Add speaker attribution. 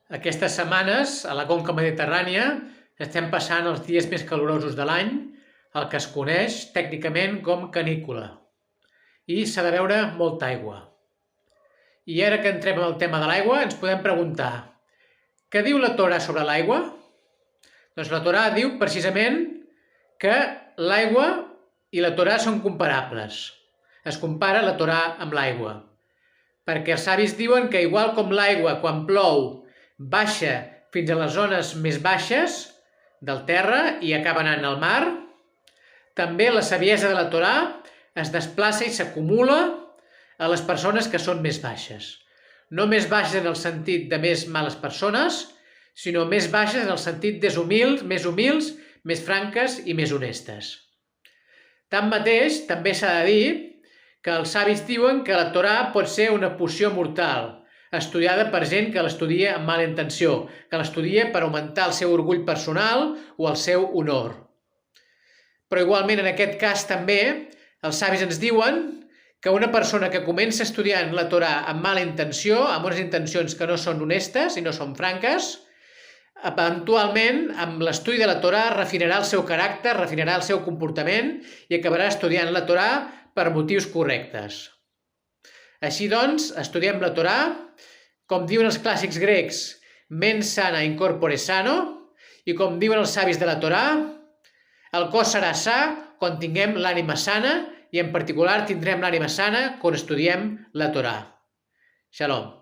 Speaker 1: Aquestes setmanes, a la conca mediterrània, estem passant els dies més calorosos de l'any, el que es coneix tècnicament com canícula. I s'ha de beure molta aigua. I ara que entrem en el tema de l'aigua, ens podem preguntar: què diu la Torà sobre l'aigua? Doncs la Torà diu precisament que l'aigua i la Torà són comparables. Es compara la Torà amb l'aigua. Perquè els savis diuen que igual com l'aigua quan plou baixa fins a les zones més baixes del terra i acaba anant al mar, també la saviesa de la Torà es desplaça i s'acumula a les persones que són més baixes. No més baixes en el sentit de més males persones, sinó més baixes en el sentit més humils, més franques i més honestes. Tanmateix, també s'ha de dir que els savis diuen que la Torà pot ser una poció mortal, estudiada per gent que l'estudia amb mala intenció, que l'estudia per augmentar el seu orgull personal o el seu honor. Però igualment en aquest cas també els savis ens diuen que una persona que comença estudiant la Torà amb mala intenció, amb unes intencions que no són honestes i no són franques, eventualment amb l'estudi de la Torà refinarà el seu caràcter, refinarà el seu comportament i acabarà estudiant la Torà per motius correctes. Així doncs, estudiem la Torà, com diuen els clàssics grecs, mens sana in corpore sano, i com diuen els savis de la Torà, el cos serà sa quan tinguem l'ànima sana, i en particular tindrem l'ànima sana quan estudiem la Torà. Shalom.